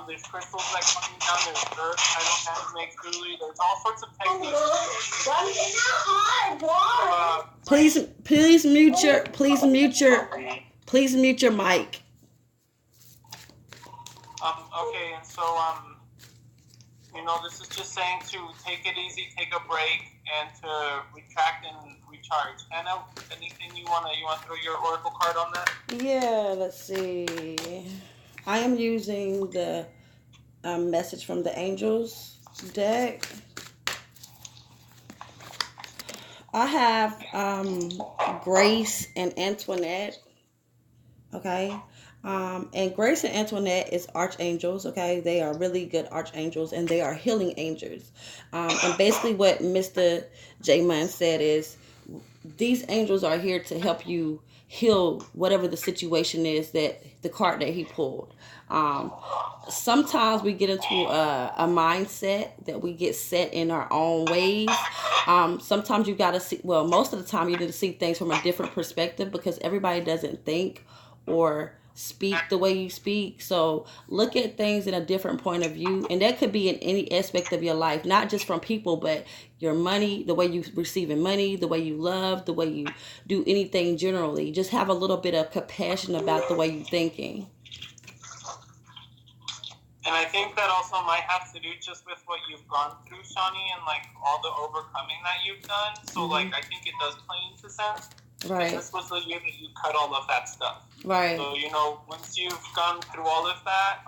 There's crystals like coming down. There's dirt. I don't have to make jewelry. There's all sorts of techniques. Please, please mute your mic. Okay, and so this is just saying to take it easy, take a break, and to retract and recharge. Anna, anything you wanna throw your oracle card on that? Yeah, let's see. I am using the message from the angels deck. I have Grace and Antoinette. Okay. And Grace and Antoinette is archangels. Okay, they are really good archangels, and they are healing angels. And basically, what Mr. Jman said is, these angels are here to help you heal whatever the situation is, that the card that he pulled. Sometimes we get into a mindset that we get set in our own ways. Sometimes you got to see, well, most of the time you need to see things from a different perspective, because everybody doesn't think or speak the way you speak. So look at things in a different point of view, and that could be in any aspect of your life, not just from people, but your money, the way you receiving money, the way you love, the way you do anything generally. Just have a little bit of compassion about the way you're thinking. And I think that also might have to do just with what you've gone through, Shawnee, and like all the overcoming that you've done. So like I think it does play into sense. Right. This was the year that you cut all of that stuff. Right. So once you've gone through all of that,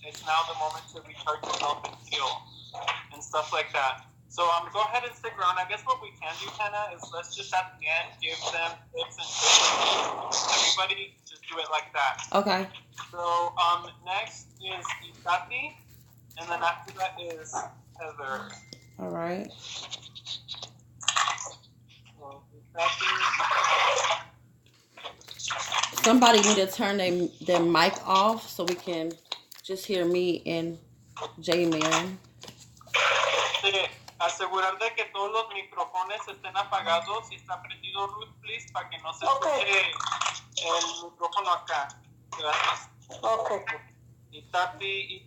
it's now the moment to recharge yourself and heal and stuff like that. So go ahead and stick around. I guess what we can do, Hannah, is let's just at the end give them tips and tricks. Everybody just do it like that. Okay. So next is Itati, and then after that is Heather. All right. Somebody need to turn their mic off so we can just hear me and J-Man. Asegurar de que todos los micrófonos estén apagados. Si está prendido Ruth, please, para que no se escuche el micrófono acá. Gracias. Okay. Itati.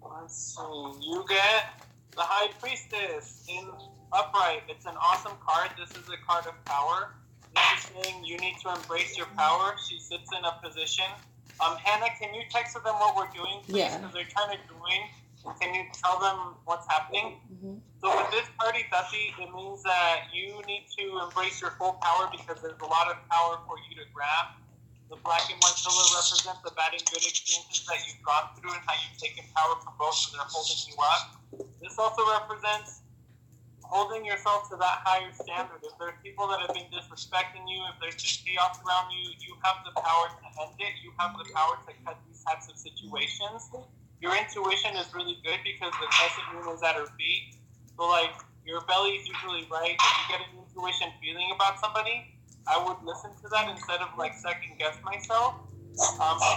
Let's see. You get the High Priestess in upright. It's an awesome card. This is a card of power. This is saying you need to embrace your power. She sits in a position. Hannah, can you text them what we're doing, please? Yeah. Because they're trying to join. Can you tell them what's happening? Mm-hmm. So with this card, Itati, it means that you need to embrace your full power, because there's a lot of power for you to grab. The black and white pillar represents the bad and good experiences that you've gone through and how you've taken power from both, so they're holding you up. This also represents holding yourself to that higher standard. If there's people that have been disrespecting you, if there's just chaos around you, you have the power to end it. You have the power to cut these types of situations. Your intuition is really good because the crescent moon is at her feet. So, like, your belly is usually right. If you get an intuition feeling about somebody, I would listen to that instead of, like, second guess myself.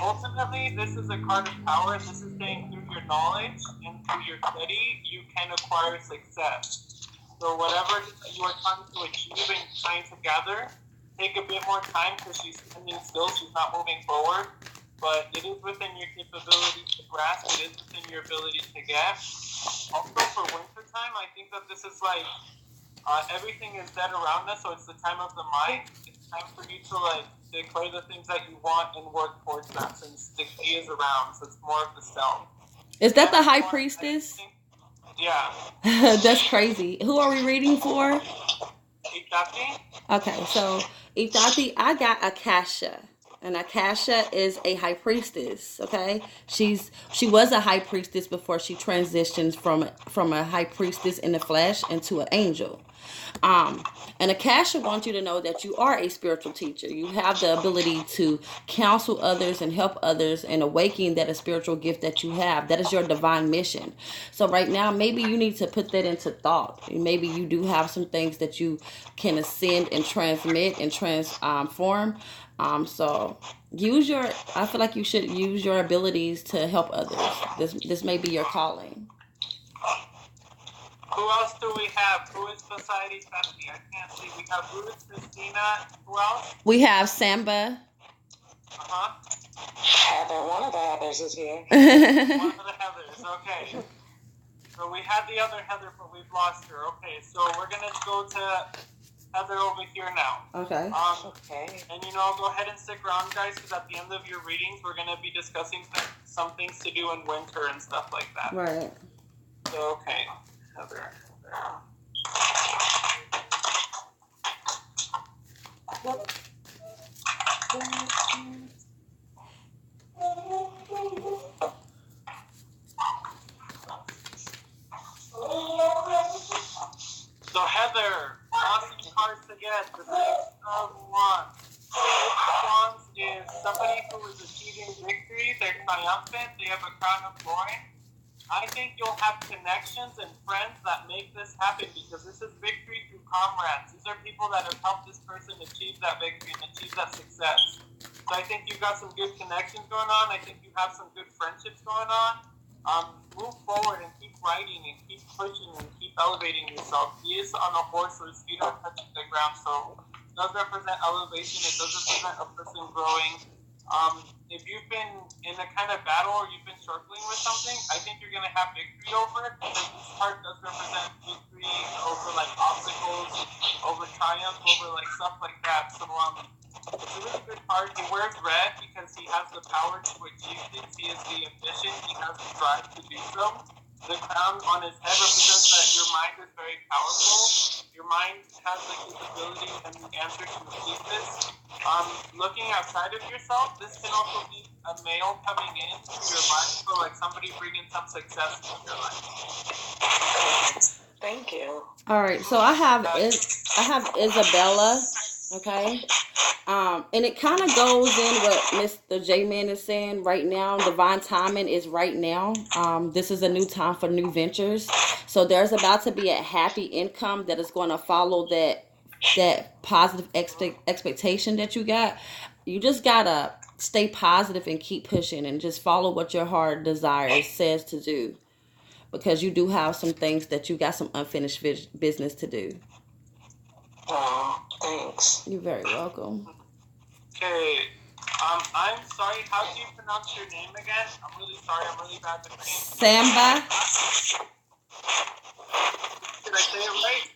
Ultimately, this is a card of power. This is saying through your knowledge and through your study, you can acquire success. So whatever you are trying to achieve and trying to gather, take a bit more time, because she's standing still, she's not moving forward. But it is within your capability to grasp, it is within your ability to get. Also for winter time, I think that this is like, everything is dead around us, so it's the time of the mind. It's time for you to like declare the things that you want and work towards that, since the key is around, so it's more of the self. Is that the High Priestess? Yeah. That's crazy. Who are we reading for? Itati? Okay, so Itati, I got Akasha. And Akasha is a high priestess, okay? She was a high priestess before she transitions from a high priestess in the flesh into an angel. And Akasha wants you to know that you are a spiritual teacher. You have the ability to counsel others and help others and awaken that a spiritual gift that you have. That is your divine mission. So right now, maybe you need to put that into thought. Maybe you do have some things that you can ascend and transmit and transform. So I feel like you should use your abilities to help others. This may be your calling. Who else do we have? Who is beside Itati? I can't see. We have Ruth, Christina. Who else? We have Samba. Uh-huh. Heather, one of the Heathers is here. One of the Heathers, okay. So we had the other Heather, but we've lost her. Okay, so we're going to go to Heather over here now. Okay. Okay. And go ahead and stick around, guys, because at the end of your readings, we're going to be discussing some things to do in winter and stuff like that. Right. So, okay, Heather. So Heather, awesome cards again. The Six of Wands. Six of Wands is somebody who is achieving victory. They're triumphant. They have a crown of glory. I think you'll have connections and friends that make this happen because this is victory through comrades. These are people that have helped this person achieve that victory and achieve that success. So I think you've got some good connections going on. I think you have some good friendships going on. Move forward and keep writing and keep pushing and keep elevating yourself. He is on a horse, so his feet are touching the ground. So it does represent elevation. It does represent a person growing. If you've been in a kind of battle or you've been struggling with something, I think you're going to have victory over it because this card does represent victory over like obstacles, over triumph, over like stuff like that. So it's a really good card. He wears red because he has the power to achieve things. He has the ambition. He has the drive to do so. The crown on his head represents that your mind is very powerful. Your mind has the capability and the answer to achieve this. Looking outside of yourself, this can also be a male coming into your life, so like somebody bringing some success into your life. Thank you. All right, so I have Isabella, okay, and it kind of goes in what Mr. J-Man is saying right now. Divine timing is right now. This is a new time for new ventures, so there's about to be a happy income that is going to follow that positive expectation that you got. You just gotta stay positive and keep pushing and just follow what your heart desires says to do, because you do have some things that you got some unfinished business to do. Oh, thanks. You're very welcome. Okay. I'm sorry. How do you pronounce your name again? I'm really sorry. I'm really bad with names. Samba. Did I say it right?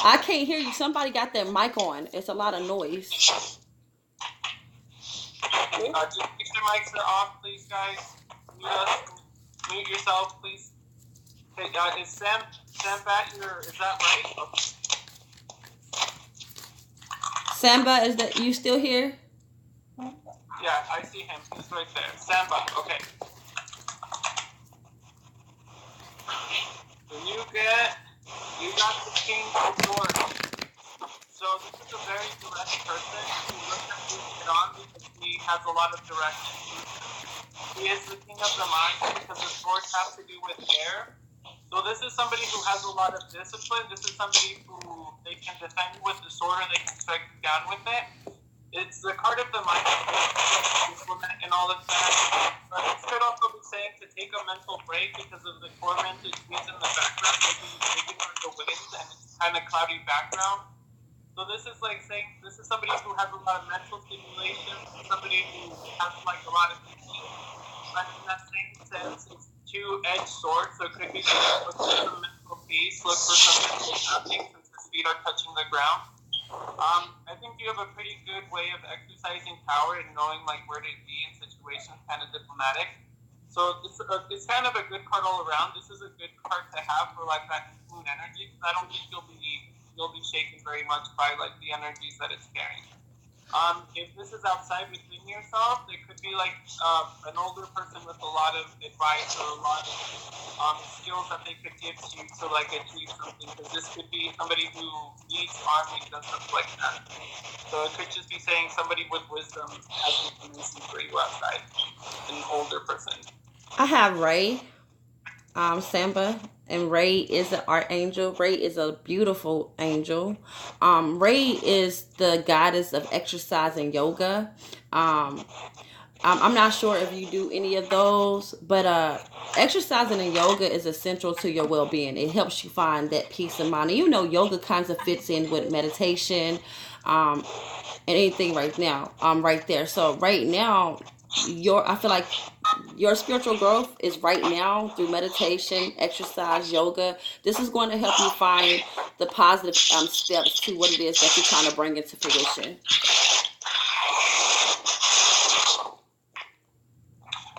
I can't hear you. Somebody got their mic on. It's a lot of noise. Just make sure mics are off, please, guys. Mute yourself, please. Okay, is Sam back here? Is that right? Okay. Samba, is that you still here? Yeah, I see him. He's right there. Samba, okay. When you got the King of Swords. So this is a very direct person who looks at you head on because he has a lot of direction. He is the King of the Mind because the swords have to do with air. So this is somebody who has a lot of discipline. This is somebody who they can defend you with the sword or they can strike you down with it. It's the card of the mind and all of that. But it could also be saying to take a mental break because of the tormented trees in the background. Maybe you're taking on the winds and it's kind of cloudy background. So this is like saying this is somebody who has a lot of mental stimulation, somebody who has like a lot of thinking. But in that same sense, it's two-edged sword, so it could be look for some mental peace, look for something that's happening since his feet are touching the ground. I think you have a pretty good way of exercising power and knowing like where to be in situations, kind of diplomatic. So it's kind of a good card all around. This is a good card to have for like that moon energy because I don't think you'll be shaken very much by like the energies that it's carrying. If this is outside within yourself, it could be like an older person with a lot of advice or a lot of skills that they could give to you to like achieve something. Because this could be somebody who needs armies and stuff like that. So it could just be saying somebody with wisdom has information for you outside, an older person. I have Ray, Samba, and Ray is an archangel. Ray is a beautiful angel. Ray is the goddess of exercise and yoga. I'm not sure if you do any of those, but exercising and yoga is essential to your well-being. It helps you find that peace of mind. And yoga kind of fits in with meditation. and anything right now. Right there. So right now, I feel like your spiritual growth is right now through meditation, exercise, yoga. This is going to help you find the positive steps to what it is that you're trying to bring into fruition.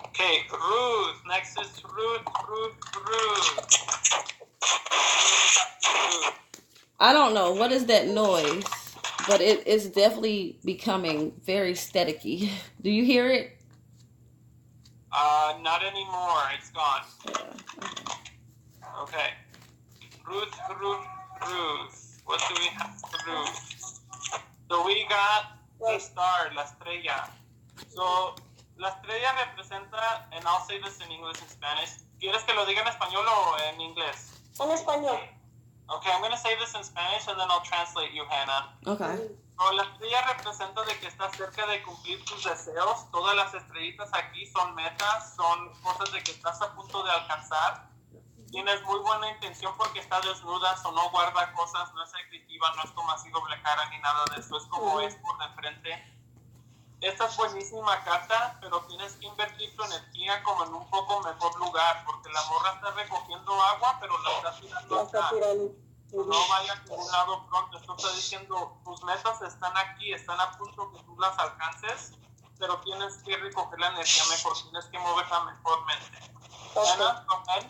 Okay, Ruth. Next is Ruth. I don't know what is that noise, but it is definitely becoming very staticky. Do you hear it? Not anymore. It's gone. Yeah. Okay. Ruth. What do we have for Ruth? So we got the star, la estrella. So, la estrella representa, and I'll say this in English and Spanish. ¿Quieres que lo diga en español o en inglés? En español. Okay, I'm going to say this in Spanish and then I'll translate you, Hannah. Okay. So, la estrella representa de que estás cerca de cumplir tus deseos. Todas las estrellitas aquí son metas, son cosas de que estás a punto de alcanzar. Tienes muy buena intención porque está desnuda o no guarda cosas, no es agresива, no es como así doble cara ni nada de eso, es como es por de frente. Esta es buenísima carta, pero tienes que invertir tu energía como en un poco mejor lugar, porque la morra está recogiendo agua, pero la está tirando acá. No vaya a ningún lado pronto. Esto está diciendo, tus metas están aquí, están a punto que tú las alcances, pero tienes que recoger la energía mejor, tienes que moverla mejormente. Ana, go ahead.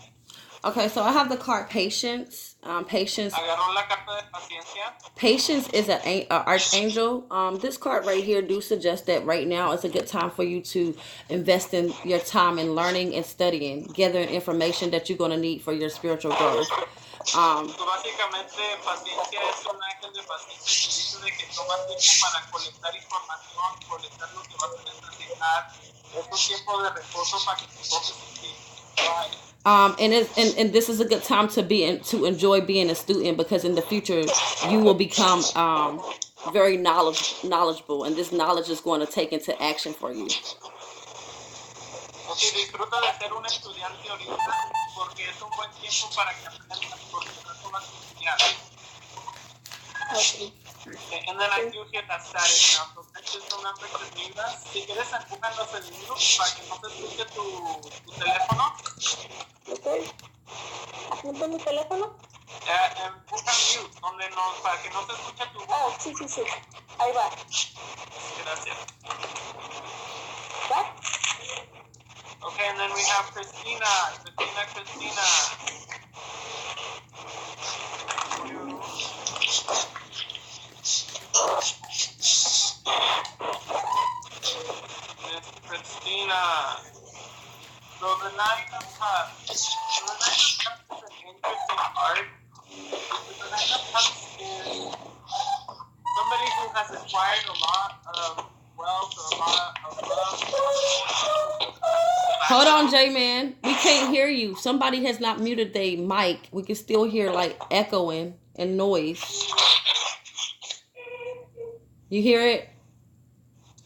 Okay, so I have the card patience. Patience. Agarró la carta de paciencia. Patience is an archangel. This card right here do suggest that right now is a good time for you to invest in your time in learning and studying, gathering information that you're going to need for your spiritual growth. Básicamente, paciencia es un ángel de paciencia que dice de que tomas tiempo para colectar información, colectar lo que vas a necesitar. Es un tiempo de reposo para que te enfoques en ti. And this is a good time to enjoy being a student, because in the future you will become very knowledgeable, and this knowledge is going to take into action for you. Okay, disfruta de ser un estudiante ahorita porque es un buen tiempo para que aprendas porque no vas a estudiar. Okay, and then I do hit that static now, so just remember to mute us. Si quieres, empújanos el mute para que no se escuche tu teléfono. Okay. ¿Apunto mi teléfono? Empuja mute, para que no se escuche tu voz. Oh, sí. Ahí va. Gracias. ¿Va? Okay, and then we have Christina. Christina. So the Nine of Cups. is an interesting card. The Nine of Cups is somebody who has acquired a lot of wealth or a lot of love. Hold on, jman. We can't hear you. Somebody has not muted their mic. We can still hear like echoing and noise. You hear it?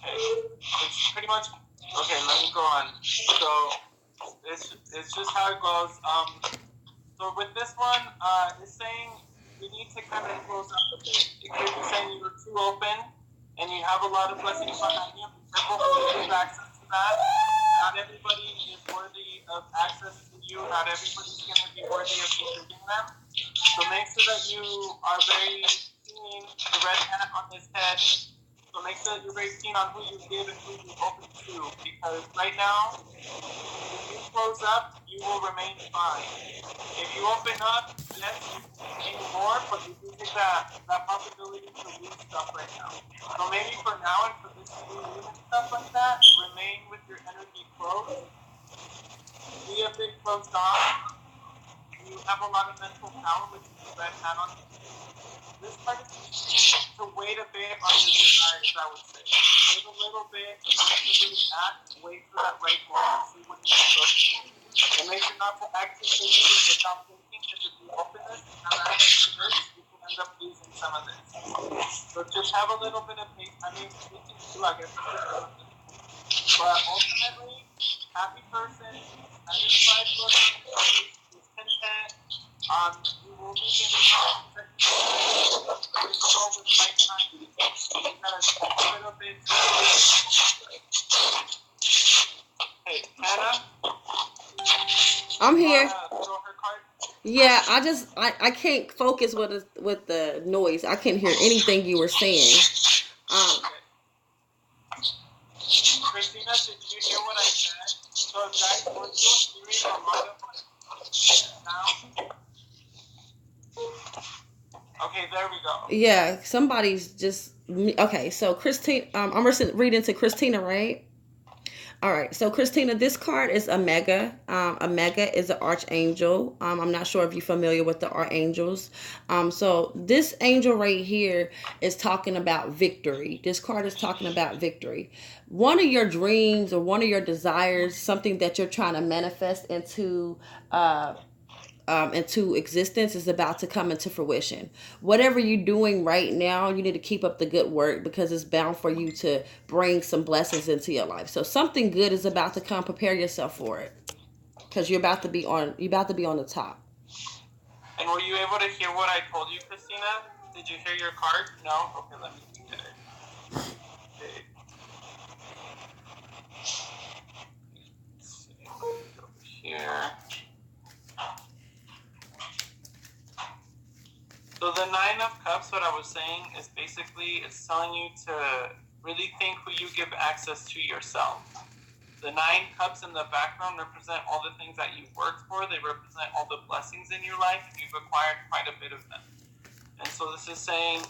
It's pretty much okay. Let me go on. So it's just how it goes. So with this one, it's saying you need to kind of close up a bit. It could be saying you're too open and you have a lot of blessings behind you. Be careful who gives access to that. Not everybody is worthy of access to you. Not everybody's going to be worthy of you giving them. So make sure that you are very keen, the red hat on his head. So make sure that you're very keen on who you give and who you open to. Because right now, if you close up, you will remain fine. If you open up, yes, you gain more, but you do get that possibility to lose stuff right now. So maybe for now and for this new moon and stuff like that, remain with your energy closed. Be a bit closed off. You have a lot of mental power, which is the red hat on you. This part is to wait a bit on your desires, I would say. Wait a little bit, and not to really act, wait for that right moment, see what you can go through. And make sure not to act completely without thinking, because if you open this and have access to this, you can end up losing some of this. So just have a little bit of patience. I mean, we can do, I guess, but ultimately, happy person, satisfied person, is content. You will be getting Hey, Hannah? I'm here. Throw her card? Yeah, I can't focus with the noise. I can't hear anything you were saying. Christina, did you hear what I said? So, guys, we're still hearing a lot of sound. Okay, there we go. Yeah, somebody's just okay. So Christine, I'm reading to Christina, right? All right. So Christina, this card is a mega. A mega is an archangel. I'm not sure if you're familiar with the archangels. So this angel right here is talking about victory. This card is talking about victory. One of your dreams or one of your desires, something that you're trying to manifest into existence is about to come into fruition. Whatever you're doing right now, you need to keep up the good work because it's bound for you to bring some blessings into your life. So something good is about to come. Prepare yourself for it because you're about to be on the top. And were you able to hear what I told you, Christina? Did you hear your card? No? Okay, let me get it. Okay. Let's see. Over here. So the Nine of Cups, what I was saying, is basically it's telling you to really think who you give access to yourself. The 9 cups in the background represent all the things that you've worked for. They represent all the blessings in your life, and you've acquired quite a bit of them. And so this is saying,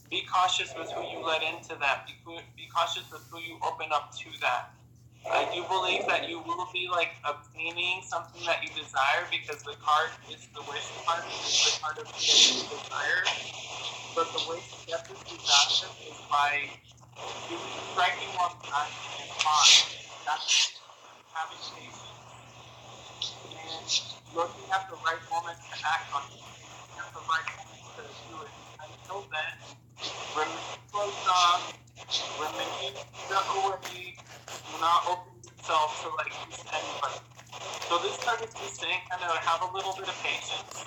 be cautious with who you let into that. Be cautious with who you open up to that. I do believe that you will be like obtaining something that you desire because the card is the wish card, it's the card of getting you desire. But the way to get this disaster is by striking one time and pause. That's having patience and looking at the right moment to act on it. Looking at the right moment to do it. Until then, remain closed off, remain away, do not open yourself to like anybody. So this card is just saying kind of have a little bit of patience.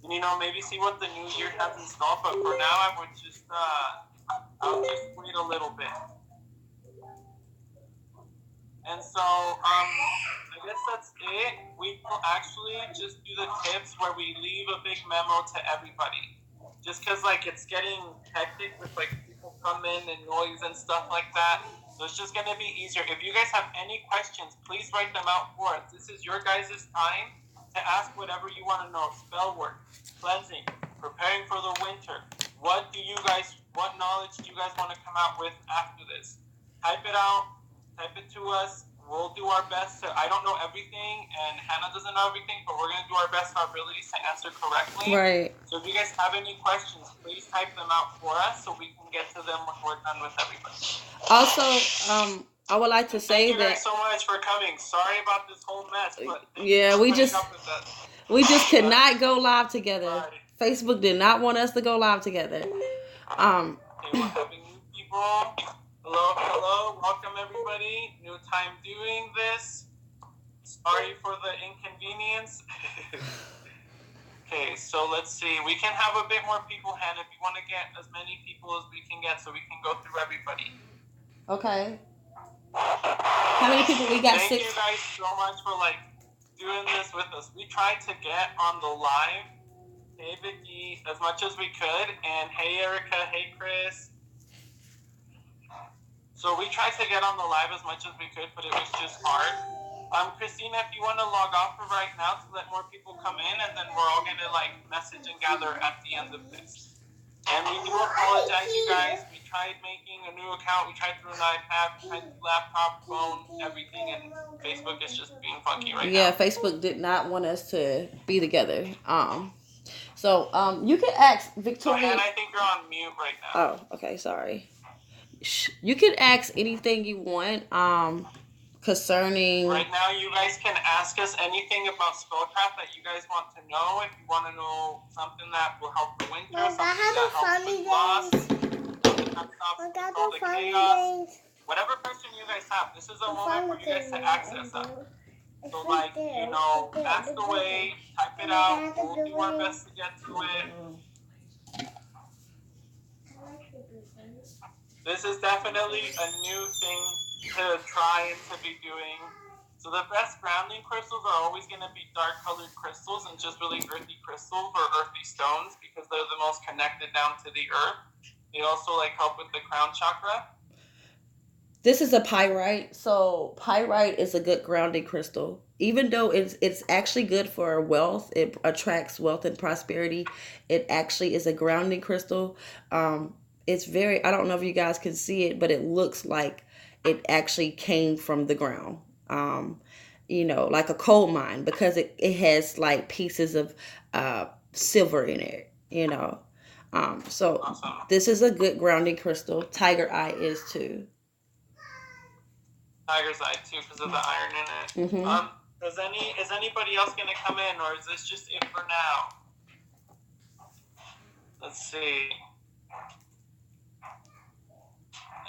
And maybe see what the new year has in store, but for now I would just I'll just wait a little bit. And so, I guess that's it. We will actually just do the tips where we leave a big memo to everybody. Just because, it's getting hectic with, people come in and noise and stuff like that. So it's just going to be easier. If you guys have any questions, please write them out for us. This is your guys' time to ask whatever you want to know. Spell work, cleansing, preparing for the winter. What knowledge do you guys want to come out with after this? Type it out. Type it to us. We'll do our best to. I don't know everything, and Hannah doesn't know everything, but we're going to do our best, our abilities to answer correctly. Right. So if you guys have any questions, please type them out for us so we can get to them when we're done with everybody. Also, I would like to say Thank you guys so much for coming. Sorry about this whole mess, but yeah, we just could not go live together. Right. Facebook did not want us to go live together. Okay, we're having new people. Hello, welcome everybody. New time doing this. Sorry for the inconvenience. Okay, so let's see. We can have a bit more people, Hannah, if you want to get as many people as we can get so we can go through everybody. Okay. How many people we got? Thank you guys so much for doing this with us. We tried to get on the live. Hey Vicky, as much as we could, and hey Erica, hey Chris. So we tried to get on the live as much as we could, but it was just hard. Christina, if you want to log off for right now to let more people come in, and then we're all going to message and gather at the end of this. And we do apologize, you guys. We tried making a new account. We tried through an iPad, we tried through laptop, phone, everything, and Facebook is just being funky right now. Yeah, Facebook did not want us to be together. So you can ask Victoria. And I think you're on mute right now. Oh, okay, sorry. You can ask anything you want concerning. Right now, you guys can ask us anything about spellcraft that you guys want to know. If you want to know something that will help the winter, something that helps with loss, something that stops all the chaos. Whatever question you guys have, this is a moment for you guys to access us. So, ask away, type type it out. We'll do our best to get to it. This is definitely a new thing to try and to be doing. So the best grounding crystals are always going to be dark colored crystals and just really earthy crystals or earthy stones because they're the most connected down to the earth. They also like help with the crown chakra. This is a pyrite. So pyrite is a good grounding crystal. Even though it's actually good for wealth, it attracts wealth and prosperity. It actually is a grounding crystal. It's very, I don't know if you guys can see it, but it looks like it actually came from the ground. Like a coal mine because it has like pieces of silver in it, So Awesome. this is a good grounding crystal. Tiger eye is too. Tiger's eye too because of the iron in it. Mm-hmm. Is anybody else gonna come in or is this just it for now? Let's see.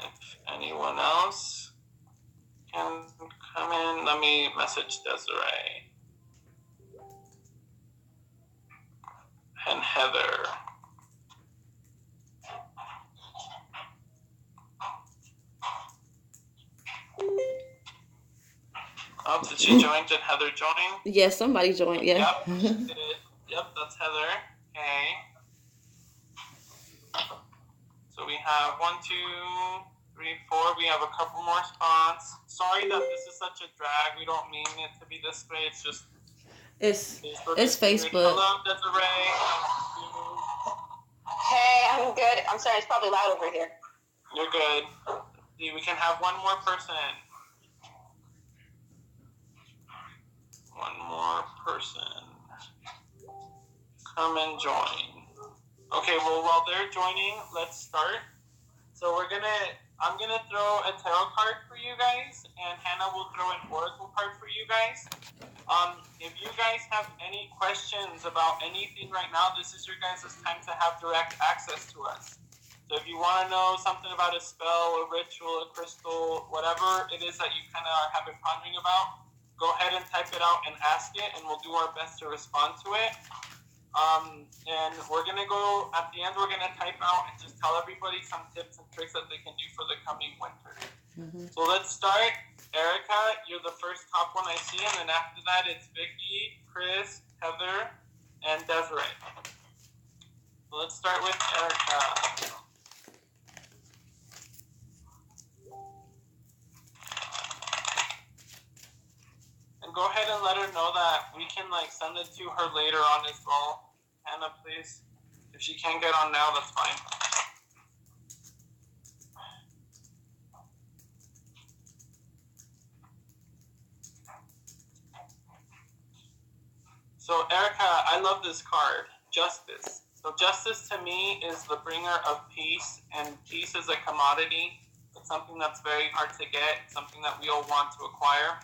If anyone else can come in, let me message Desiree and Heather. Oh, did she join? Did Heather join? Yes, somebody joined. Yeah. Yep, she did. Yep, that's Heather. Okay. So we have 1, 2, 3, 4. We have a couple more spots. Sorry that this is such a drag. We don't mean it to be this way. It's just It's Facebook. Facebook. Hello, Desiree. Hey, I'm good. I'm sorry, it's probably loud over here. You're good. See, we can have one more person. One more person. Come and join. Okay, well, while they're joining, let's start. So I'm gonna throw a tarot card for you guys, and Hannah will throw an oracle card for you guys. If you guys have any questions about anything right now, this is your guys' time to have direct access to us. So if you want to know something about a spell, a ritual, a crystal, whatever it is that you kind of have been pondering about, go ahead and type it out and ask it, and we'll do our best to respond to it. And we're going to go, at the end, we're going to type out and just tell everybody some tips and tricks that they can do for the coming winter. Mm-hmm. So let's start. Erica, you're the first top one I see, and then after that, it's Vicky, Chris, Heather, and Desiree. So let's start with Erica. And go ahead and let her know that we can send it to her later on as well. Hannah, please. If she can't get on now, that's fine. So, Erica, I love this card, Justice. So, justice to me is the bringer of peace, and peace is a commodity. It's something that's very hard to get, something that we all want to acquire.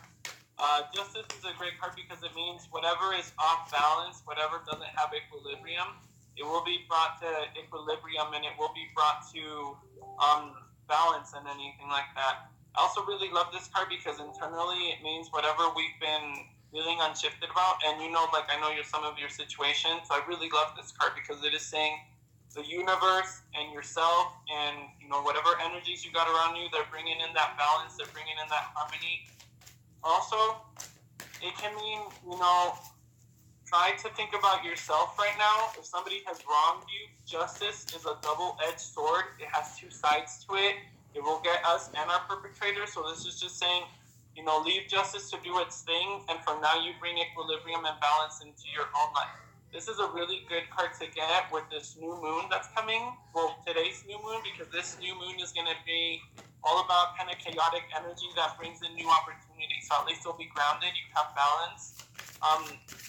Justice is a great card because it means whatever is off balance, whatever doesn't have equilibrium, it will be brought to equilibrium and it will be brought to balance and anything like that. I also really love this card because internally it means whatever we've been feeling unshifted about, and I know some of your situations, so I really love this card because it is saying the universe and yourself and whatever energies you got around you, they're bringing in that balance, they're bringing in that harmony. Also, it can mean, try to think about yourself right now. If somebody has wronged you, justice is a double-edged sword. It has two sides to it. It will get us and our perpetrators. So this is just saying, leave justice to do its thing. And from now, you bring equilibrium and balance into your own life. This is a really good card to get with this new moon that's coming. Well, today's new moon, because this new moon is going to be all about kind of chaotic energy that brings in new opportunities. So at least you'll be grounded, you have balance.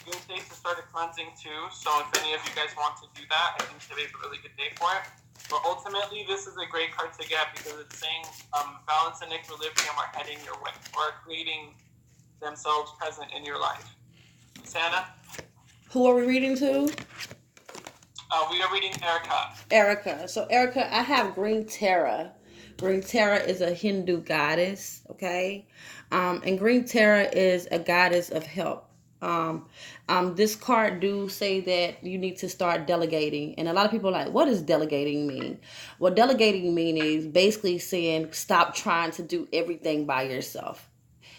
Good day to start a cleansing too. So if any of you guys want to do that, I think today's a really good day for it. But ultimately, this is a great card to get because it's saying balance and equilibrium are heading your way or are creating themselves present in your life. Santa? Who are we reading to? We are reading Erica. Erica. So Erica, I have Green Terra. Green Terra is a Hindu goddess, okay? And Green Terra is a goddess of help. This card do say that you need to start delegating, and a lot of people are like, what does delegating mean? What delegating mean is basically saying stop trying to do everything by yourself.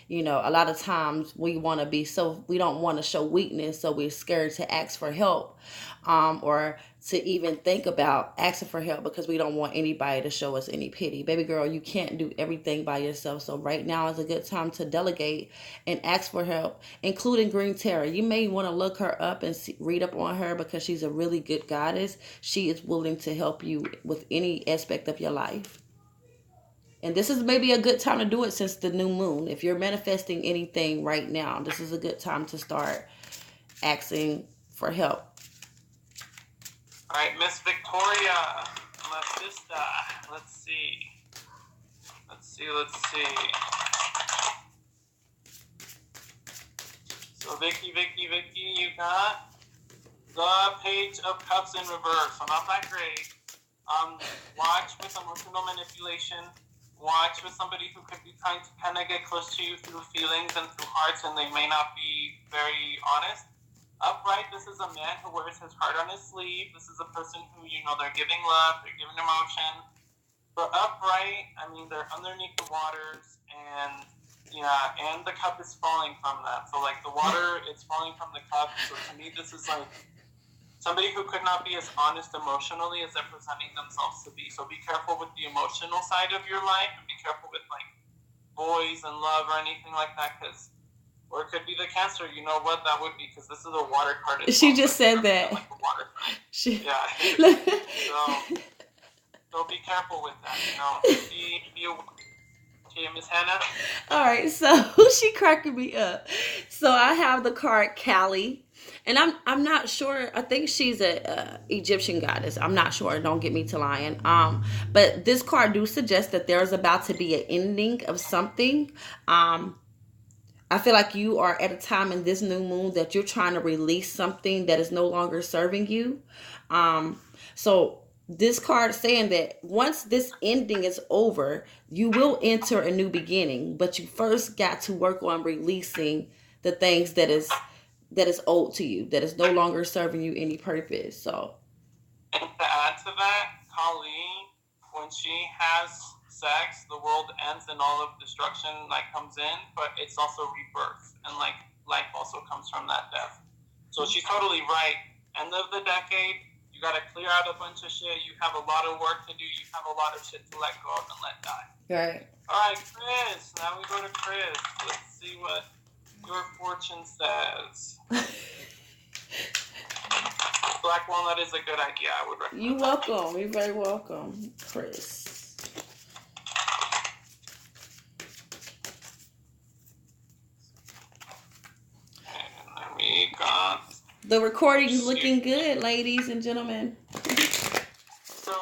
You know, a lot of times we don't want to show weakness, so we're scared to ask for help, or to even think about asking for help because we don't want anybody to show us any pity. Baby girl, you can't do everything by yourself. So right now is a good time to delegate and ask for help, including Green Terror. You may want to look her up and read up on her because she's a really good goddess. She is willing to help you with any aspect of your life. And this is maybe a good time to do it since the new moon. If you're manifesting anything right now, this is a good time to start asking for help. All right, Miss Victoria, my sister. Let's see. So Vicky, you got the Page of Cups in reverse. So not that great. Watch with emotional manipulation. Watch with somebody who could be trying to kind of get close to you through feelings and through hearts, and they may not be very honest. Upright, this is a man who wears his heart on his sleeve. This is a person who, they're giving love, they're giving emotion. But upright, I mean, they're underneath the waters, and and the cup is falling from that. So, like, the water, it's falling from the cup. So, to me, this is, like, somebody who could not be as honest emotionally as they're presenting themselves to be. So, be careful with the emotional side of your life, and be careful with, like, boys and love or anything like that, because... Or it could be the Cancer. You know what that would be, because this is a water card. She just said that. Like a water card. Yeah. So be careful with that. Be aware. Okay, Miss Hannah. All right, so she cracking me up. So I have the card Kali, and I'm not sure. I think she's a Egyptian goddess. I'm not sure. Don't get me to lying. But this card do suggest that there's about to be an ending of something. I feel like you are at a time in this new moon that you're trying to release something that is no longer serving you. So this card is saying that once this ending is over, you will enter a new beginning, but you first got to work on releasing the things that is owed to you, that is no longer serving you any purpose. So, and to add to that, Colleen, when she has sex, the world ends and all of destruction comes in, but it's also rebirth, and life also comes from that death. So she's totally right. End of the decade, you got to clear out a bunch of shit. You have a lot of work to do. You have a lot of shit to let go of and let die. Right. All right, Chris. Now we go to Chris. Let's see what your fortune says. Black walnut is a good idea. I would recommend. You're welcome. You're very welcome, Chris. We got... The recording's looking good, ladies and gentlemen. So,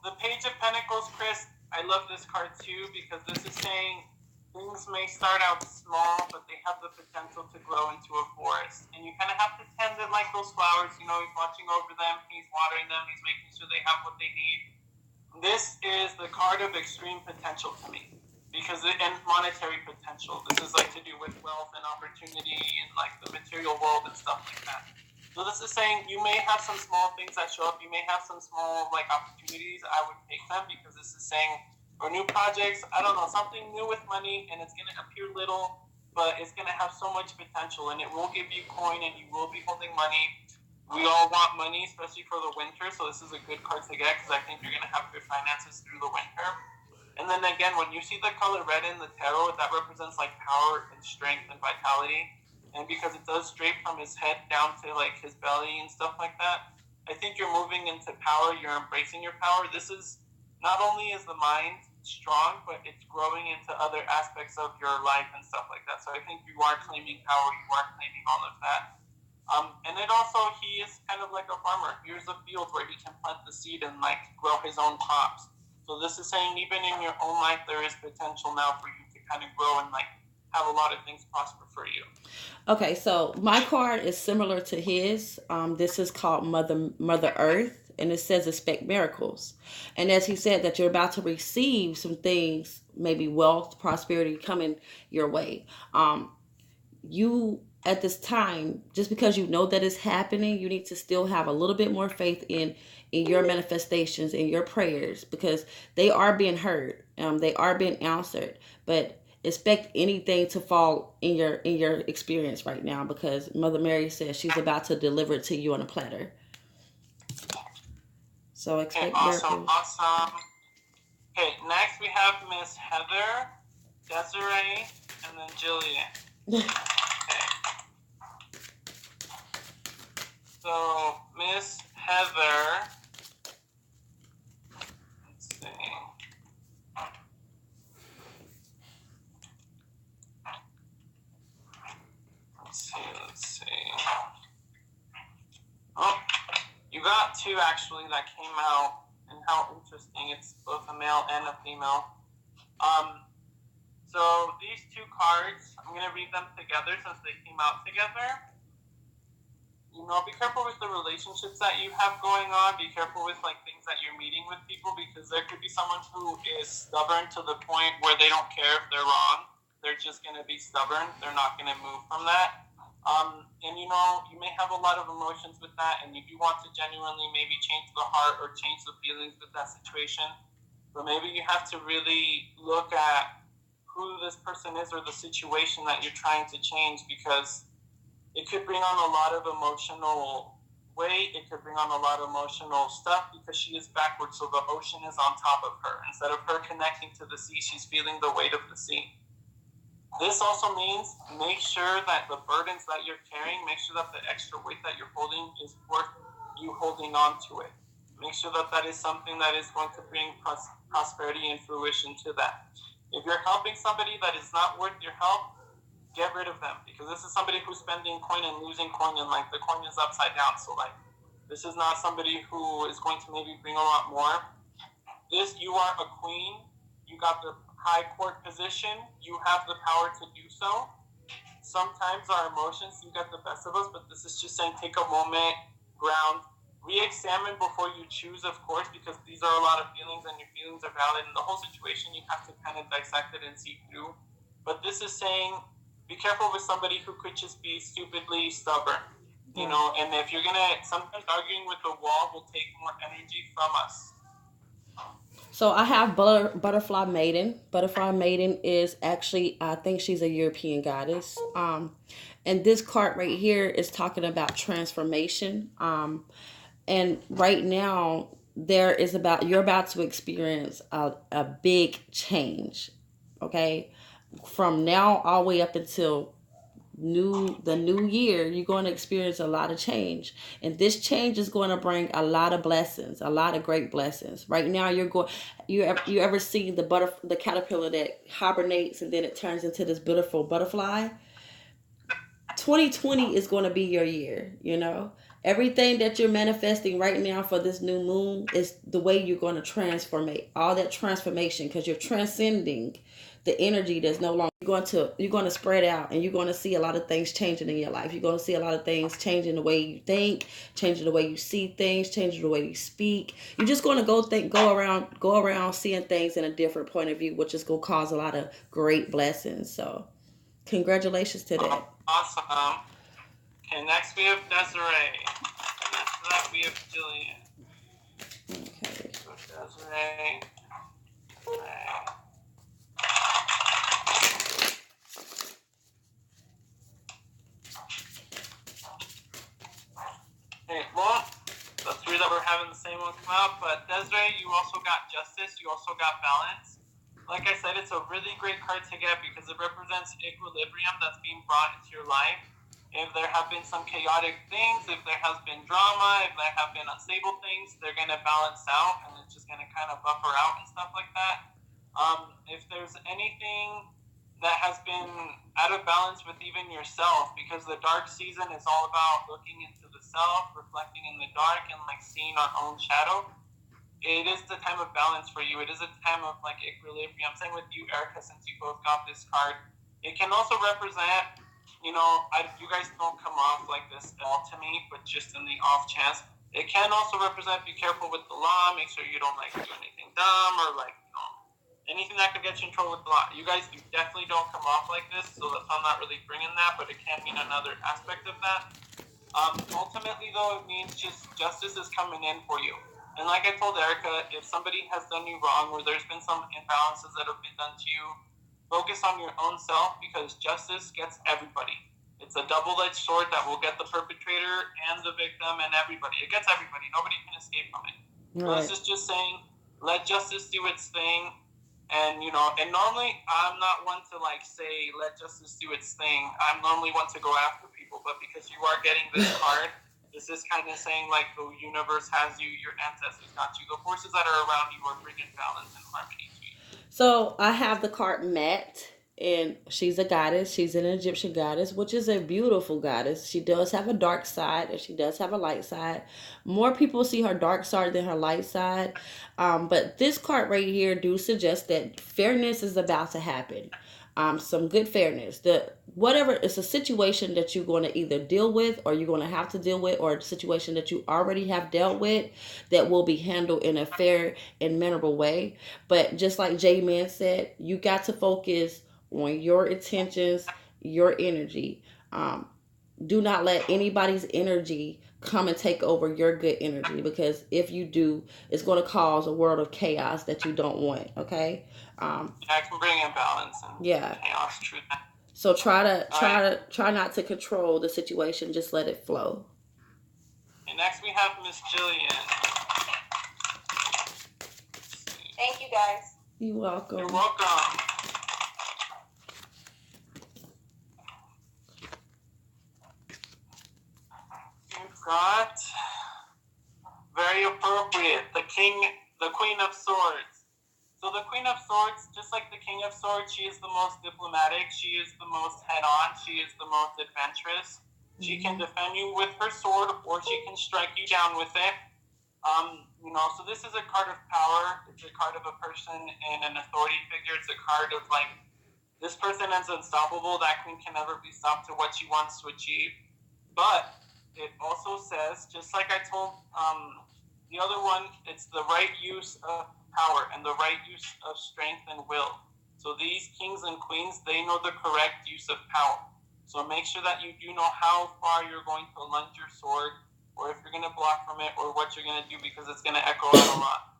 the Page of Pentacles, Chris, I love this card too, because this is saying things may start out small, but they have the potential to grow into a forest. And you kind of have to tend it like those flowers. He's watching over them, he's watering them, he's making sure they have what they need. This is the card of extreme potential to me. And monetary potential. This is to do with wealth and opportunity and the material world and stuff like that. So this is saying you may have some small things that show up. You may have some small opportunities. I would take them, because this is saying for new projects, I don't know, something new with money, and it's going to appear little, but it's going to have so much potential, and it will give you coin, and you will be holding money. We all want money, especially for the winter, so this is a good card to get, because I think you're going to have good finances through the winter. And then again, when you see the color red in the tarot, that represents power and strength and vitality. And because it does drape from his head down to his belly and stuff like that, I think you're moving into power. You're embracing your power. This is not only is the mind strong, but it's growing into other aspects of your life and stuff like that. So I think you are claiming power. You are claiming all of that. And it also, he is kind of like a farmer. Here's a field where he can plant the seed and grow his own crops. So this is saying even in your own life, there is potential now for you to kind of grow and have a lot of things prosper for you. Okay, so my card is similar to his. This is called Mother Earth, and it says expect miracles. And as he said, that you're about to receive some things, maybe wealth, prosperity coming your way. You at this time, just because you know that it's happening, you need to still have a little bit more faith in your manifestations, in your prayers, because they are being heard, they are being answered. But expect anything to fall in your experience right now, because Mother Mary says she's about to deliver it to you on a platter. So Okay, expect awesome, miracles. awesome. Okay, next we have Miss Heather, Desiree, and then Jillian. Okay. So, Miss Heather, let's see. Let's see. Oh, you got two actually that came out, and how interesting. It's both a male and a female. So these two cards, I'm going to read them together since they came out together. You know, be careful with the relationships that you have going on. Be careful with like things that you're meeting with people, because there could be someone who is stubborn to the point where they don't care if they're wrong. They're just going to be stubborn. They're not going to move from that. And you know, you may have a lot of emotions with that, and you do want to genuinely maybe change the heart or change the feelings with that situation. But maybe you have to really look at who this person is or the situation that you're trying to change, because it could bring on a lot of emotional weight. It could bring on a lot of emotional stuff, because she is backwards, so the ocean is on top of her. Instead of her connecting to the sea, she's feeling the weight of the sea. This also means make sure that the burdens that you're carrying, make sure that the extra weight that you're holding is worth you holding on to it. Make sure that that is something that is going to bring prosperity and fruition to that. If you're helping somebody that is not worth your help, get rid of them, because this is somebody who's spending coin and losing coin, and like the coin is upside down. So like, this is not somebody who is going to maybe bring a lot more. You are a queen. You got the high court position. You have the power to do so. Sometimes our emotions do get the best of us, but this is just saying take a moment, ground, re-examine before you choose, of course, because these are a lot of feelings and your feelings are valid. In the whole situation, you have to kind of dissect it and see through. But this is saying be careful with somebody who could just be stupidly stubborn. You know, and if you're gonna, sometimes arguing with the wall will take more energy from us. So I have Butterfly Maiden. Butterfly Maiden is actually, I think she's a European goddess. And this card right here is talking about transformation. And right now you're about to experience a big change. Okay, from now all the way up until the new year, you're going to experience a lot of change, and this change is going to bring a lot of blessings, a lot of great blessings. Right now you ever see the caterpillar that hibernates and then it turns into this beautiful butterfly? 2020 is going to be your year, you know. Everything that you're manifesting right now for this new moon is the way you're going to transform all that transformation, because you're transcending the energy that's no longer you're going to spread out, and you're going to see a lot of things changing in your life. You're going to see a lot of things changing the way you think, changing the way you see things, changing the way you speak. You're just going to go around seeing things in a different point of view, which is going to cause a lot of great blessings. So congratulations to that. Awesome. Okay, next we have Desiree. And after that we have Jillian. Okay. So Desiree. Okay, well, the three that we're having the same one come out, but Desiree, you also got justice, you also got balance. Like I said, it's a really great card to get because it represents equilibrium that's being brought into your life. If there have been some chaotic things, if there has been drama, if there have been unstable things, they're going to balance out, and it's just going to kind of buffer out and stuff like that. If there's anything that has been out of balance with even yourself, because the dark season is all about looking into the self, reflecting in the dark, and like seeing our own shadow. It is the time of balance for you. It is a time of like equilibrium. Same with you, Erica, since you both got this card. It can also represent, you know, you guys don't come off like this at all to me, but just in the off chance, it can also represent be careful with the law. Make sure you don't like do anything dumb or like, you know, anything that could get you in trouble with the law. You guys definitely don't come off like this, so that's why I'm not really bringing that, but it can mean another aspect of that. Ultimately, though, it means just justice is coming in for you. And like I told Erica, if somebody has done you wrong or there's been some imbalances that have been done to you, focus on your own self because justice gets everybody. It's a double-edged sword that will get the perpetrator and the victim and everybody. It gets everybody. Nobody can escape from it. So this is just saying, let justice do its thing. And, and normally I'm not one to say, let justice do its thing. I'm normally one to go after people. But because you are getting this card, this is kind of saying the universe has you, your ancestors got you. The forces that are around you are bringing balance and harmony to you. So I have the card Met, and she's a goddess. She's an Egyptian goddess, which is a beautiful goddess. She does have a dark side, and she does have a light side. More people see her dark side than her light side. But this card right here do suggest that fairness is about to happen. Some good fairness. The whatever it's a situation that you're going to either deal with or you're going to have to deal with, or a situation that you already have dealt with that will be handled in a fair and mannerable way. But just like jman said, you got to focus on your intentions, your energy. Do not let anybody's energy come and take over your good energy, because if you do, it's going to cause a world of chaos that you don't want. Okay. I can bring imbalance and chaos. True. So try not to control the situation. Just let it flow. And next we have Miss Jillian. Thank you, guys. You're welcome. You're welcome. You've got very appropriate the Queen of Swords. So the Queen of Swords, just like the King of Swords, she is the most diplomatic, she is the most head-on, she is the most adventurous. She can defend you with her sword, or she can strike you down with it. So this is a card of power. It's a card of a person in an authority figure. It's a card of this person is unstoppable. That queen can never be stopped to what she wants to achieve. But it also says, just like I told the other one, it's the right use of power and the right use of strength and will. So these kings and queens, they know the correct use of power. So make sure that you do know how far you're going to lunge your sword, or if you're going to block from it, or what you're going to do, because it's going to echo out a lot.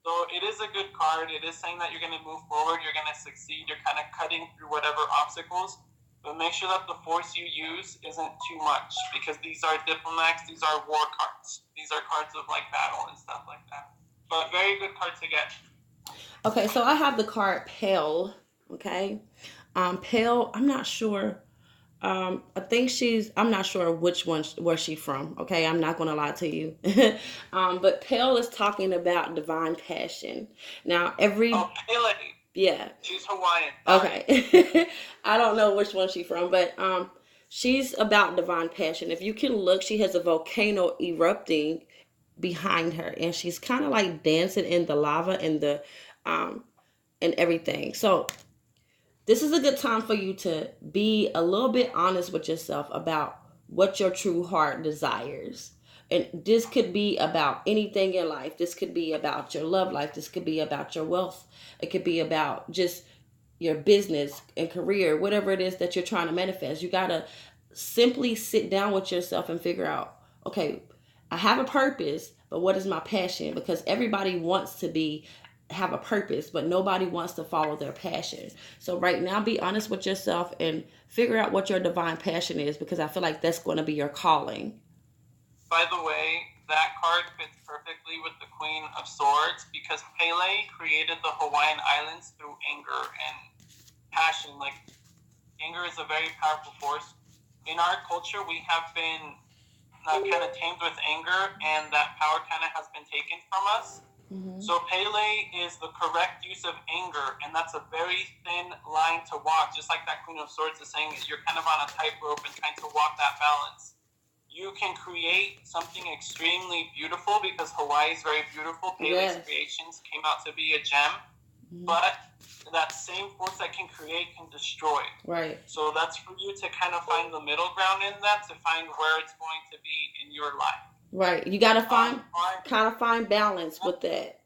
So it is a good card. It is saying that you're going to move forward, you're going to succeed, you're kind of cutting through whatever obstacles. But make sure that the force you use isn't too much, because these are diplomats, these are war cards. These are cards of battle and stuff like that. But very good card to get. Okay, so I have the card Pale. Okay. Pale, I'm not sure. I think I'm not sure which one, where she's from. Okay, I'm not going to lie to you. But Pale is talking about divine passion. Now, Pele. Yeah. She's Hawaiian. Okay. I don't know which one she's from, but she's about divine passion. If you can look, she has a volcano erupting behind her, and she's kind of dancing in the lava and the and everything. So this is a good time for you to be a little bit honest with yourself about what your true heart desires. And this could be about anything in life. This could be about your love life. This could be about your wealth. It could be about just your business and career, whatever it is that you're trying to manifest. You got to simply sit down with yourself and figure out, okay, I have a purpose, but what is my passion? Because everybody wants to have a purpose, but nobody wants to follow their passion. So right now, be honest with yourself and figure out what your divine passion is, because I feel like that's going to be your calling. By the way, that card fits perfectly with the Queen of Swords, because Pele created the Hawaiian Islands through anger and passion. Anger is a very powerful force. In our culture, we have been kind of tamed with anger, and that power kind of has been taken from us. Mm-hmm. So Pele is the correct use of anger, and that's a very thin line to walk. Just like that Queen of Swords is saying, you're kind of on a tightrope and trying to walk that balance. You can create something extremely beautiful, because Hawaii is very beautiful. Pele's creations came out to be a gem. Mm-hmm. But that same force that can create can destroy. Right. So that's for you to kind of find the middle ground in that, to find where it's going to be in your life. Right. You got to find balance with that,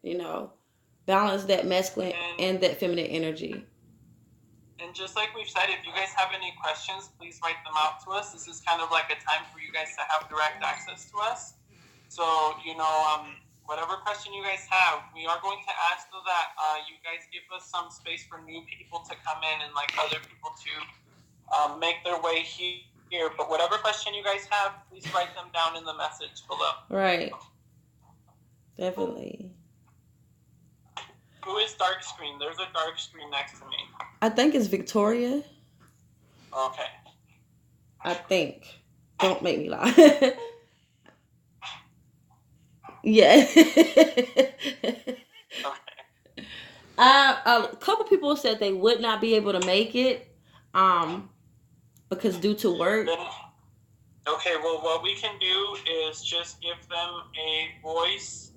balance that masculine and that feminine energy. And just like we've said, if you guys have any questions, please write them out to us. This is kind of like a time for you guys to have direct access to us. So, whatever question you guys have, we are going to ask so that you guys give us some space for new people to come in and like other people to make their way here. But whatever question you guys have, please write them down in the message below. Right. Definitely. Who is dark screen? There's a dark screen next to me. I think it's Victoria. Okay. I think. Don't make me lie. Yeah. Okay. A couple people said they would not be able to make it, because due to work. Then, okay, well, what we can do is just give them a voice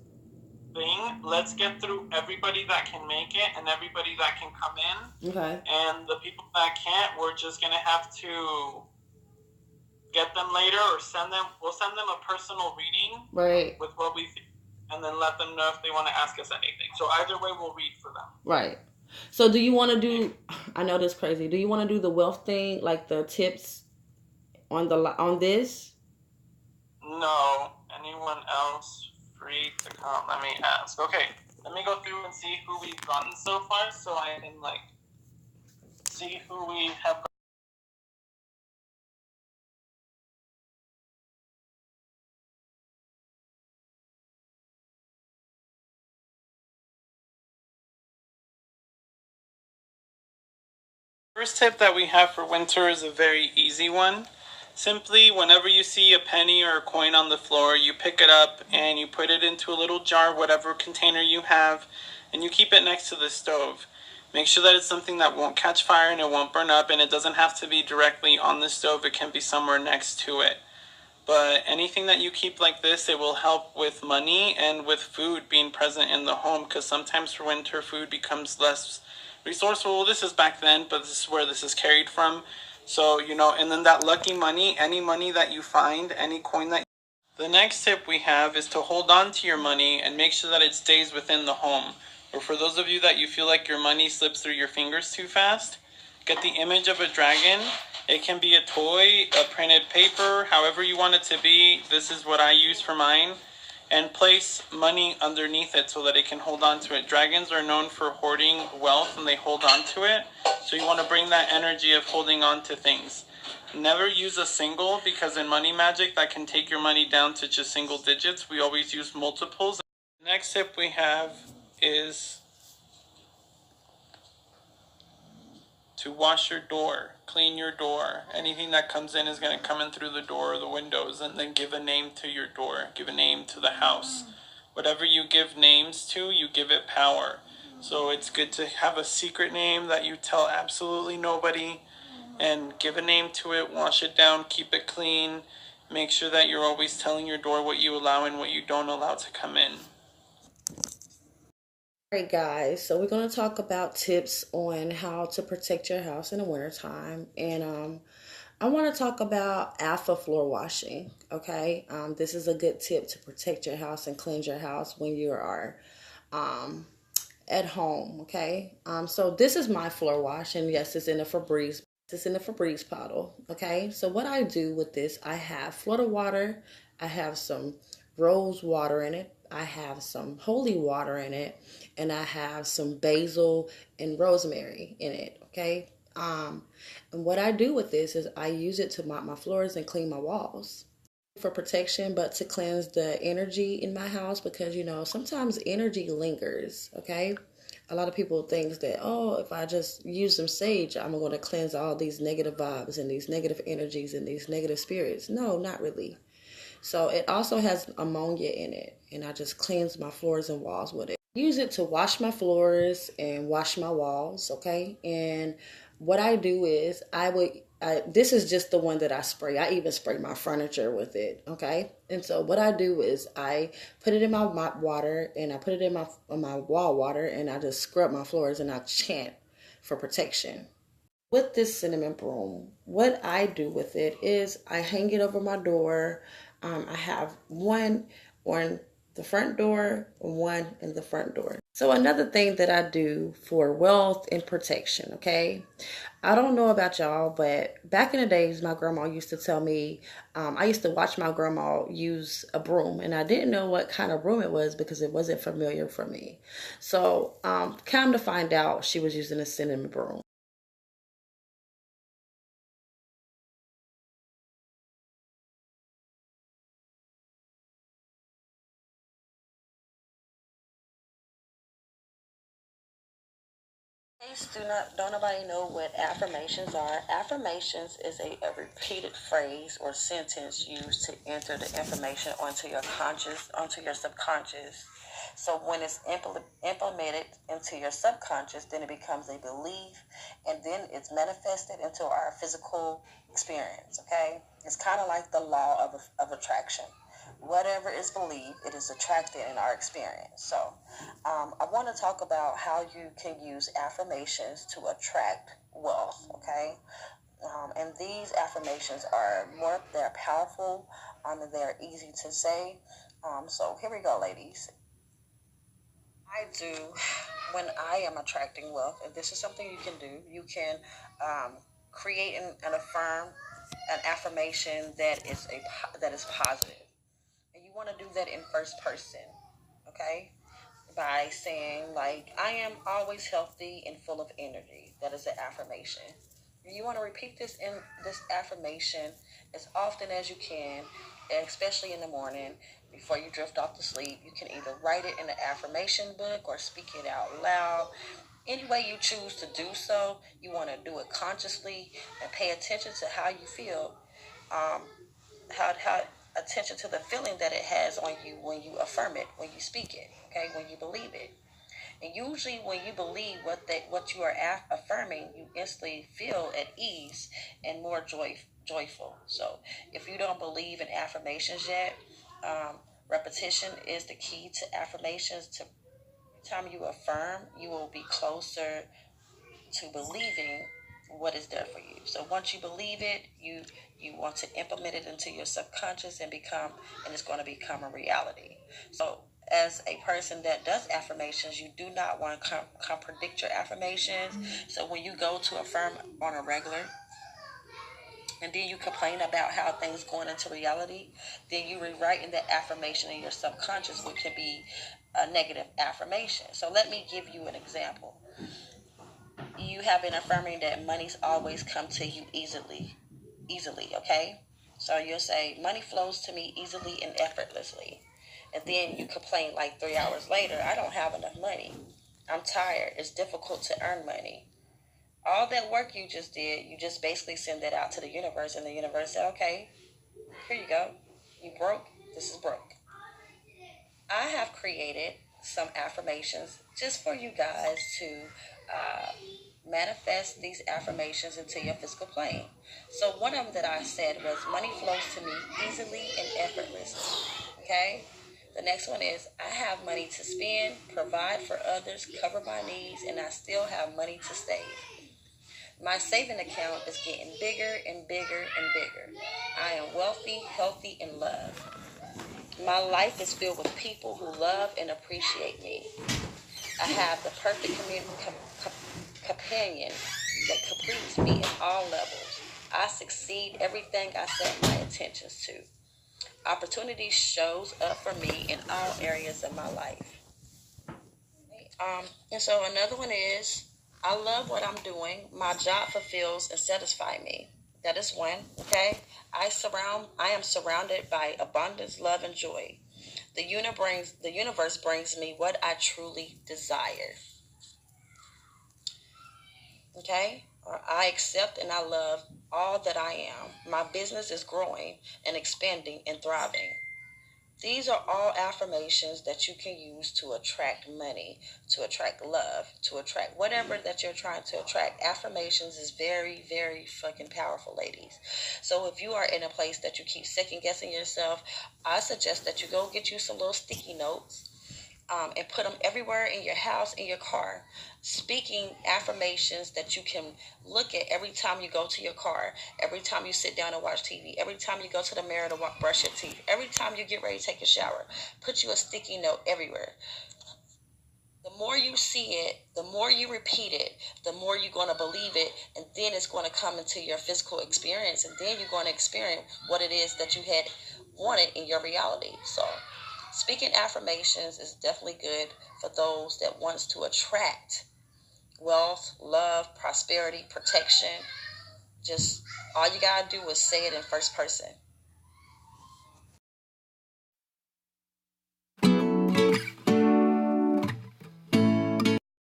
thing. Let's get through everybody that can make it and everybody that can come in. Okay. And the people that can't, we're just gonna have to get them later or send them. We'll send them a personal reading. Right. With what we think, and then let them know if they want to ask us anything. So either way, we'll read for them. Right. So do you want to do? I know this is crazy. Do you want to do the wealth thing, like the tips on this? No. Anyone else free to come? Let me ask. Okay. Let me go through and see who we've gotten so far, so I can see who we have. First tip that we have for winter is a very easy one. Simply, whenever you see a penny or a coin on the floor, you pick it up and you put it into a little jar, whatever container you have, and you keep it next to the stove. Make sure that it's something that won't catch fire and it won't burn up, and it doesn't have to be directly on the stove. It can be somewhere next to it. But anything that you keep like this, it will help with money and with food being present in the home, because sometimes for winter, food becomes less resourceful. Well, this is back then, but this is where this is carried from. So, and then that lucky money, any money that you find, any coin that. The next tip we have is to hold on to your money and make sure that it stays within the home. Or for those of you that you feel like your money slips through your fingers too fast, get the image of a dragon. It can be a toy, a printed paper, however you want it to be. This is what I use for mine. And place money underneath it so that it can hold on to it. Dragons are known for hoarding wealth and they hold on to it. So you want to bring that energy of holding on to things. Never use a single, because in money magic that can take your money down to just single digits. We always use multiples. The next tip we have is to wash your door, clean your door. Anything that comes in is going to come in through the door or the windows, and then give a name to your door, give a name to the house. Whatever you give names to, you give it power. So it's good to have a secret name that you tell absolutely nobody, and give a name to it, wash it down, keep it clean. Make sure that you're always telling your door what you allow and what you don't allow to come in. Alright guys, so we're going to talk about tips on how to protect your house in the wintertime. And I want to talk about alpha floor washing, okay? This is a good tip to protect your house and cleanse your house when you are at home, okay? So this is my floor wash, and yes, it's in a Febreze. It's in a Febreze bottle, okay? So what I do with this, I have Florida water, I have some rose water in it, I have some holy water in it, and I have some basil and rosemary in it, okay? And what I do with this is I use it to mop my floors and clean my walls for protection, but to cleanse the energy in my house, because, sometimes energy lingers, okay? A lot of people think that, if I just use some sage, I'm going to cleanse all these negative vibes and these negative energies and these negative spirits. No, not really. So it also has ammonia in it, and I just cleanse my floors and walls with it. Use it to wash my floors and wash my walls, okay? And what I do is this is just the one that I spray. I even spray my furniture with it, okay? And so what I do is I put it in my mop water, and I put it in my wall water, and I just scrub my floors, and I chant for protection. With this cinnamon broom, what I do with it is I hang it over my door. I have one on the front door, one in the front door. So another thing that I do for wealth and protection, okay? I don't know about y'all, but back in the days, my grandma used to tell me, I used to watch my grandma use a broom, and I didn't know what kind of broom it was because it wasn't familiar for me. So, come to find out, she was using a cinnamon broom. Don't nobody know what affirmations are. Affirmations is a repeated phrase or sentence used to enter the information onto your conscious, onto your subconscious. So when it's implemented into your subconscious, then it becomes a belief, and then it's manifested into our physical experience. Okay, it's kind of like the law of attraction. Whatever is believed, it is attracted in our experience. So I want to talk about how you can use affirmations to attract wealth, okay? And these affirmations are they're powerful, and they're easy to say. So here we go, ladies. I do when I am attracting wealth, and this is something you can do. You can create and affirm an affirmation that is positive, and you want to do that in first person, okay? By saying, like, I am always healthy and full of energy. That is an affirmation. You want to repeat this affirmation as often as you can, especially in the morning before you drift off to sleep. You can either write it in an affirmation book or speak it out loud. Any way you choose to do so, you want to do it consciously and pay attention to how you feel. Um, how attention to the feeling that it has on you when you affirm it, when you speak it, okay, when you believe it. And usually when you believe what you are affirming, you instantly feel at ease and more joyful. So if you don't believe in affirmations yet, repetition is the key to affirmations. To every time you affirm, you will be closer to believing what is there for you. So once you believe it, you want to implement it into your subconscious and it's going to become a reality. So as a person that does affirmations, you do not want to contradict your affirmations. So when you go to affirm on a regular, and then you complain about how things going into reality, then you rewrite in that affirmation in your subconscious, which can be a negative affirmation. So let me give you an example. You have been affirming that money's always come to you easily, okay? So you'll say, money flows to me easily and effortlessly. And then you complain like 3 hours later, I don't have enough money. I'm tired. It's difficult to earn money. All that work you just did, you just basically send that out to the universe, and the universe said, okay, here you go. You broke. This is broke. I have created some affirmations just for you guys to uh, manifest these affirmations into your physical plane. So one of them that I said was, money flows to me easily and effortlessly. Okay? The next one is, I have money to spend, provide for others, cover my needs, and I still have money to save. My saving account is getting bigger and bigger and bigger. I am wealthy, healthy, and loved. My life is filled with people who love and appreciate me. I have the perfect companion that completes me in all levels. I succeed everything I set my intentions to. Opportunity shows up for me in all areas of my life. And so another one is, I love what I'm doing. My job fulfills and satisfies me. That is one. Okay. I am surrounded by abundance, love, and joy. The universe brings me what I truly desire. Okay? Or I accept and I love all that I am. My business is growing and expanding and thriving. These are all affirmations that you can use to attract money, to attract love, to attract whatever that you're trying to attract. Affirmations is very, very fucking powerful, ladies. So if you are in a place that you keep second guessing yourself, I suggest that you go get you some little sticky notes and put them everywhere in your house, in your car. Speaking affirmations that you can look at every time you go to your car, every time you sit down and watch TV, every time you go to the mirror to brush your teeth, every time you get ready to take a shower. Put you a sticky note everywhere. The more you see it, the more you repeat it, the more you're going to believe it, and then it's going to come into your physical experience, and then you're going to experience what it is that you had wanted in your reality. So speaking affirmations is definitely good for those that wants to attract wealth, love, prosperity, protection. Just all you gotta do is say it in first person.